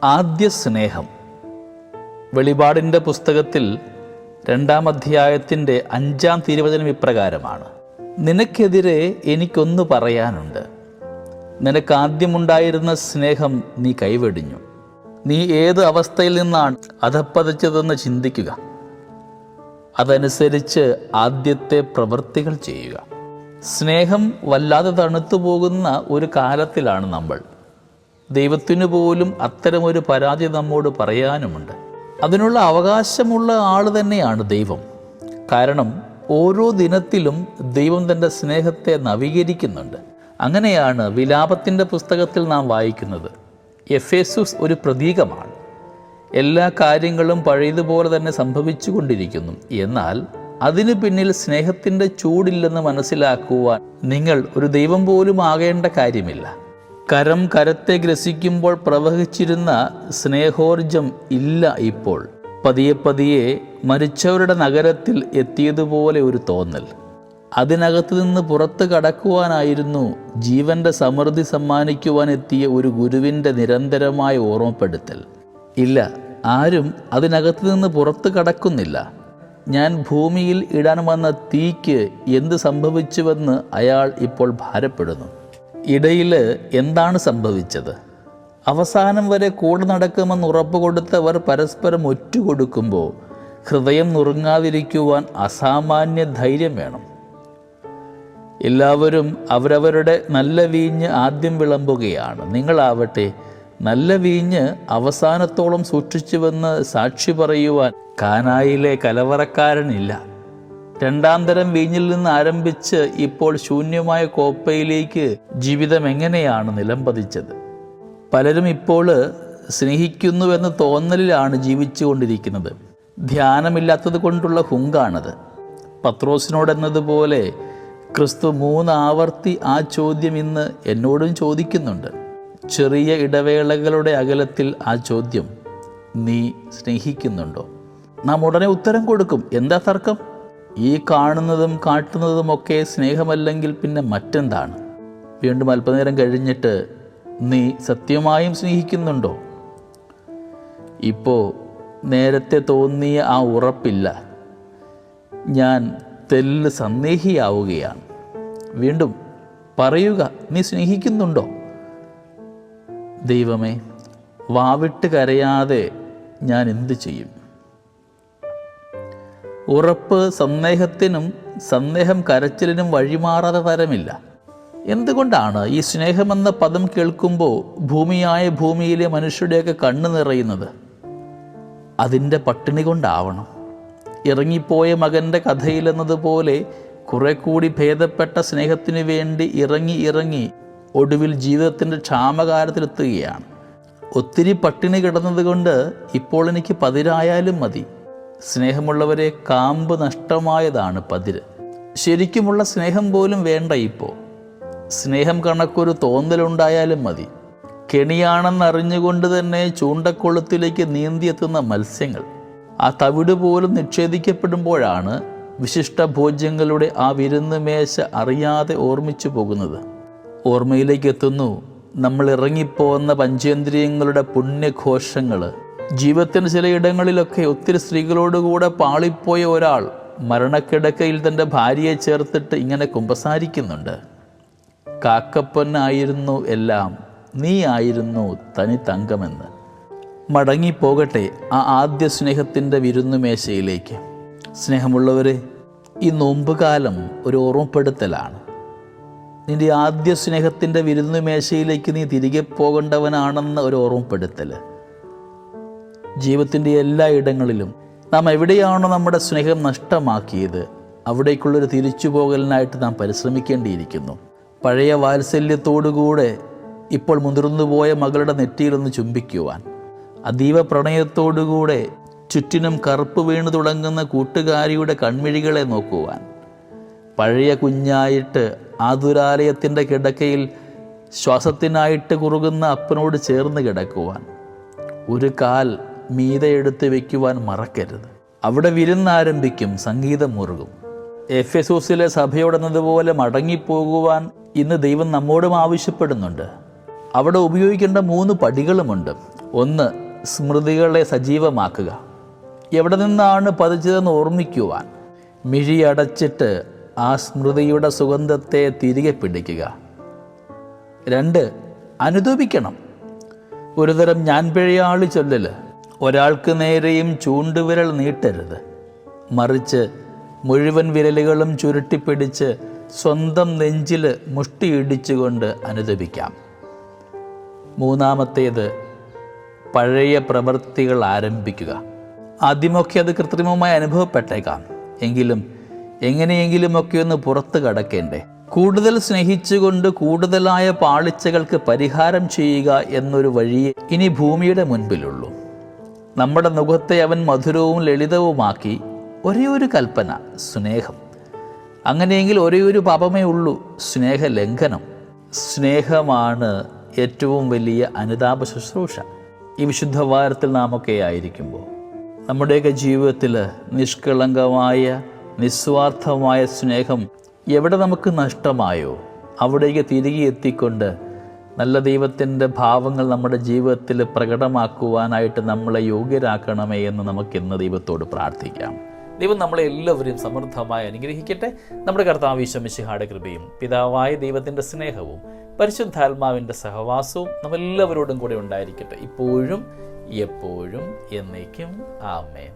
ആദ്യ സ്നേഹം. വെളിപാടിൻ്റെ പുസ്തകത്തിൽ 2-ാം അധ്യായത്തിൻ്റെ 5-ാം തിരുവചനം ഇപ്രകാരമാണ്: നിനക്കെതിരെ എനിക്കൊന്ന് പറയാനുണ്ട്. നിനക്ക് ആദ്യമുണ്ടായിരുന്ന സ്നേഹം നീ കൈവെടിഞ്ഞു. നീ ഏത് അവസ്ഥയിൽ നിന്നാണ് അധപ്പതിച്ചതെന്ന് ചിന്തിക്കുക. അതനുസരിച്ച് ആദ്യത്തെ പ്രവൃത്തികൾ ചെയ്യുക. സ്നേഹം വല്ലാതെ തണുത്തു പോകുന്ന ഒരു കാലത്തിലാണ് നമ്മൾ. ദൈവത്തിനു പോലും അത്തരമൊരു പരാതി നമ്മോട് പറയാനുമുണ്ട്. അതിനുള്ള അവകാശമുള്ള ആൾ തന്നെയാണ് ദൈവം. കാരണം ഓരോ ദിനത്തിലും ദൈവം തൻ്റെ സ്നേഹത്തെ നവീകരിക്കുന്നുണ്ട്. അങ്ങനെയാണ് വിലാപത്തിൻ്റെ പുസ്തകത്തിൽ നാം വായിക്കുന്നത്. എഫേസുസ് ഒരു പ്രതീകമാണ്. എല്ലാ കാര്യങ്ങളും പഴയതുപോലെ തന്നെ സംഭവിച്ചു കൊണ്ടിരിക്കുന്നു. എന്നാൽ അതിനു പിന്നിൽ സ്നേഹത്തിൻ്റെ ചൂടില്ലെന്ന് മനസ്സിലാക്കുവാൻ നിങ്ങൾ ഒരു ദൈവം പോലും ആകേണ്ട കാര്യമില്ല. കരം കരത്തെ ഗ്രസിക്കുമ്പോൾ പ്രവഹിച്ചിരുന്ന സ്നേഹോർജം ഇല്ല ഇപ്പോൾ. പതിയെ പതിയെ മരിച്ചവരുടെ നഗരത്തിൽ എത്തിയതുപോലെ ഒരു തോന്നൽ. അതിനകത്ത് നിന്ന് പുറത്ത് കടക്കുവാനായിരുന്നു ജീവൻ്റെ സമൃദ്ധി സമ്മാനിക്കുവാൻ എത്തിയ ഒരു ഗുരുവിൻ്റെ നിരന്തരമായ ഓർമ്മപ്പെടുത്തൽ. ഇല്ല, ആരും അതിനകത്ത് നിന്ന് പുറത്ത് കടക്കുന്നില്ല. ഞാൻ ഭൂമിയിൽ ഇടാൻ വന്ന തീക്ക് എന്ത് സംഭവിച്ചുവെന്ന് അയാൾ ഇപ്പോൾ ഭാരപ്പെടുന്നു. ഇടയിൽ എന്താണ് സംഭവിച്ചത്? അവസാനം വരെ കൂടെ നടക്കുമെന്ന് ഉറപ്പ് കൊടുത്തവർ പരസ്പരം ഒറ്റുകൊടുക്കുമ്പോൾ ഹൃദയം നുറുങ്ങാതിരിക്കുവാൻ അസാമാന്യ ധൈര്യം വേണം. എല്ലാവരും അവരവരുടെ നല്ല വീഞ്ഞ് ആദ്യം വിളമ്പുകയാണ്. നിങ്ങളാവട്ടെ നല്ല വീഞ്ഞ് അവസാനത്തോളം സൂക്ഷിച്ചുവെന്ന് സാക്ഷി പറയുവാൻ കാനായിലെ കലവറക്കാരനില്ല. 2-ാം തരം വീഞ്ഞിൽ നിന്ന് ആരംഭിച്ച് ഇപ്പോൾ ശൂന്യമായ കോപ്പയിലേക്ക് ജീവിതം എങ്ങനെയാണ് നിലംപതിച്ചത്? പലരും ഇപ്പോൾ സ്നേഹിക്കുന്നുവെന്ന തോന്നലിലാണ് ജീവിച്ചു കൊണ്ടിരിക്കുന്നത്. ധ്യാനമില്ലാത്തത് കൊണ്ടുള്ള ഹുങ്കാണത്. പത്രോസിനോടെന്നതുപോലെ ക്രിസ്തു 3 ആവർത്തി ആ ചോദ്യം ഇന്ന് എന്നോടും ചോദിക്കുന്നുണ്ട്. ചെറിയ ഇടവേളകളുടെ അകലത്തിൽ ആ ചോദ്യം: നീ സ്നേഹിക്കുന്നുണ്ടോ? നാം ഉടനെ ഉത്തരം കൊടുക്കും. എന്താ തർക്കം? ഈ കാണുന്നതും കാട്ടുന്നതുമൊക്കെ സ്നേഹമല്ലെങ്കിൽ പിന്നെ മറ്റെന്താണ്? വീണ്ടും അല്പനേരം കഴിഞ്ഞിട്ട് നീ സത്യമായും സ്നേഹിക്കുന്നുണ്ടോ? ഇപ്പോൾ നേരത്തെ തോന്നിയ ആ ഉറപ്പില്ല. ഞാൻ തെല്ല് സന്ദേഹിയാവുകയാണ്. വീണ്ടും പറയുക, നീ സ്നേഹിക്കുന്നുണ്ടോ? ദൈവമേ, വാവിട്ട് കരയാതെ ഞാൻ എന്തു ചെയ്യും? ഉറപ്പ് സന്ദേഹത്തിനും സന്ദേഹം കരച്ചിലിനും വഴിമാറാതെ തരമില്ല. എന്തുകൊണ്ടാണ് ഈ സ്നേഹമെന്ന പദം കേൾക്കുമ്പോൾ ഭൂമിയിലെ മനുഷ്യരുടെയൊക്കെ കണ്ണ് നിറയുന്നത്? അതിൻ്റെ പട്ടിണി കൊണ്ടാവണം. ഇറങ്ങിപ്പോയ മകൻ്റെ കഥയിലെന്നതുപോലെ കുറെ കൂടി ഭേദപ്പെട്ട സ്നേഹത്തിന് വേണ്ടി ഇറങ്ങി ഒടുവിൽ ജീവിതത്തിൻ്റെ ക്ഷാമകാലത്തിലെത്തുകയാണ്. ഒത്തിരി പട്ടിണി കിടന്നതുകൊണ്ട് ഇപ്പോൾ എനിക്ക് പതിരായാലും മതി. സ്നേഹമുള്ളവരെ, കാമ്പ് നഷ്ടമായതാണ് പതിര്. ശരിക്കുമുള്ള സ്നേഹം പോലും വേണ്ട ഇപ്പോൾ. സ്നേഹം കണക്കൊരു തോന്നലുണ്ടായാലും മതി. കെണിയാണെന്നറിഞ്ഞുകൊണ്ട് തന്നെ ചൂണ്ടക്കൊളുത്തിലേക്ക് നീന്തിയെത്തുന്ന മത്സ്യങ്ങൾ ആ തവിട് പോലും നിക്ഷേപിക്കപ്പെടുമ്പോഴാണ് വിശിഷ്ട ഭോജ്യങ്ങളുടെ ആ വിരുന്ന് മേശ അറിയാതെ ഓർമ്മിച്ചു പോകുന്നത്. ഓർമ്മയിലേക്ക് എത്തുന്നു നമ്മൾ ഇറങ്ങിപ്പോകുന്ന പഞ്ചേന്ദ്രിയങ്ങളുടെ പുണ്യഘോഷങ്ങൾ. ജീവിതത്തിൻ്റെ ചിലയിടങ്ങളിലൊക്കെ ഒത്തിരി സ്ത്രീകളോടുകൂടെ പാളിപ്പോയ ഒരാൾ മരണക്കിടക്കയിൽ തൻ്റെ ഭാര്യയെ ചേർത്തിട്ട് ഇങ്ങനെ കുമ്പസാരിക്കുന്നുണ്ട്: കാക്കപ്പൊന്നായിരുന്നു എല്ലാം, നീ ആയിരുന്നു തനി തങ്കമെന്ന്. മടങ്ങിപ്പോകട്ടെ ആ ആദ്യ സ്നേഹത്തിൻ്റെ വിരുന്നുമേശയിലേക്ക്. സ്നേഹമുള്ളവരെ, ഈ നോമ്പുകാലം ഒരു ഓർമ്മപ്പെടുത്തലാണ്. നിൻ്റെ ആദ്യ സ്നേഹത്തിൻ്റെ വിരുന്നുമേശയിലേക്ക് നീ തിരികെ പോകേണ്ടവനാണെന്ന ഒരു ഓർമ്മപ്പെടുത്തൽ. ജീവിതത്തിൻ്റെ എല്ലാ ഇടങ്ങളിലും നാം എവിടെയാണോ നമ്മുടെ സ്നേഹം നഷ്ടമാക്കിയത് അവിടേക്കുള്ളൊരു തിരിച്ചുപോകലിനായിട്ട് നാം പരിശ്രമിക്കേണ്ടിയിരിക്കുന്നു. പഴയ വാത്സല്യത്തോടുകൂടെ ഇപ്പോൾ മുതിർന്നുപോയ മകളുടെ നെറ്റിയിലൊന്ന് ചുംബിക്കുവാൻ, അതീവ പ്രണയത്തോടുകൂടെ ചുറ്റിനും കറുപ്പ് വീണു തുടങ്ങുന്ന കൂട്ടുകാരിയുടെ കൺമിഴികളെ നോക്കുവാൻ, പഴയ കുഞ്ഞായിട്ട് ആതുരാലയത്തിൻ്റെ കിടക്കയിൽ ശ്വാസത്തിനായിട്ട് കുറുകുന്ന അപ്പനോട് ചേർന്ന് കിടക്കുവാൻ, ഒരു കാൽ മീതെ എടുത്ത് വയ്ക്കുവാൻ മറക്കരുത്. അവിടെ വിരുന്നാരംഭിക്കും, സംഗീതം മുറുകും. എഫെസോസിലെ സഭയോടെന്നതുപോലെ മടങ്ങിപ്പോകുവാൻ ഇന്ന് ദൈവം നമ്മോടും ആവശ്യപ്പെടുന്നുണ്ട്. അവിടെ ഉപയോഗിക്കേണ്ട 3 പടികളുമുണ്ട്. ഒന്ന്, സ്മൃതികളെ സജീവമാക്കുക. എവിടെ നിന്നാണ് പതിച്ചതെന്ന് ഓർമ്മിക്കുവാൻ മിഴിയടച്ചിട്ട് ആ സ്മൃതിയുടെ സുഗന്ധത്തെ തിരികെ പിടിക്കുക. 2, അനുദപിക്കണം. ഒരുതരം ഞാൻ പിഴയാളി ചൊല്ലൽ. ഒരാൾക്ക് നേരെയും ചൂണ്ടുവിരൽ നീട്ടരുത്, മറിച്ച് മുഴുവൻ വിരലുകളും ചുരുട്ടിപ്പിടിച്ച് സ്വന്തം നെഞ്ചിൽ മുഷ്ടിയിടിച്ചുകൊണ്ട് അനുദപിക്കാം. 3, പഴയ പ്രവൃത്തികൾ ആരംഭിക്കുക. ആദ്യമൊക്കെ അത് കൃത്രിമമായി അനുഭവപ്പെട്ടേക്കാം, എങ്കിലും എങ്ങനെയെങ്കിലുമൊക്കെ ഒന്ന് പുറത്ത് കടക്കേണ്ടേ. കൂടുതൽ സ്നേഹിച്ചുകൊണ്ട് കൂടുതലായ പാളിച്ചകൾക്ക് പരിഹാരം ചെയ്യുക എന്നൊരു വഴിയെ ഇനി ഭൂമിയുടെ മുൻപിലുള്ളൂ. നമ്മുടെ മുഖത്തെ അവൻ മധുരവും ലളിതവുമാക്കി ഒരേ ഒരു കൽപ്പന, സ്നേഹം. അങ്ങനെയെങ്കിൽ ഒരേ ഒരു പാപമേ ഉള്ളൂ, സ്നേഹലംഘനം. സ്നേഹമാണ് ഏറ്റവും വലിയ അനുതാപ ശുശ്രൂഷ. ഈ വിശുദ്ധ വാരത്തിൽ നാമൊക്കെ ആയിരിക്കുമ്പോൾ നമ്മുടെയൊക്കെ ജീവിതത്തിൽ നിഷ്കളങ്കമായ നിസ്വാർത്ഥമായ സ്നേഹം എവിടെ നമുക്ക് നഷ്ടമായോ അവിടേക്ക് തിരികെ എത്തിക്കൊണ്ട് നല്ല ദൈവത്തിൻ്റെ ഭാവങ്ങൾ നമ്മുടെ ജീവിതത്തിൽ പ്രകടമാക്കുവാനായിട്ട് നമ്മളെ യോഗ്യരാക്കണമേ എന്ന് നമുക്കിന്ന് ദൈവത്തോട് പ്രാർത്ഥിക്കാം. ദൈവം നമ്മളെ എല്ലാവരെയും സമൃദ്ധമായി അനുഗ്രഹിക്കട്ടെ. നമ്മുടെ കർത്താവ് ഈശോ മിശിഹായുടെ കൃപയും പിതാവായ ദൈവത്തിൻ്റെ സ്നേഹവും പരിശുദ്ധാത്മാവിൻ്റെ സഹവാസവും നമ്മളെല്ലാവരോടും കൂടെ ഉണ്ടായിരിക്കട്ടെ, ഇപ്പോഴും എപ്പോഴും എന്നേക്കും. ആമേൻ.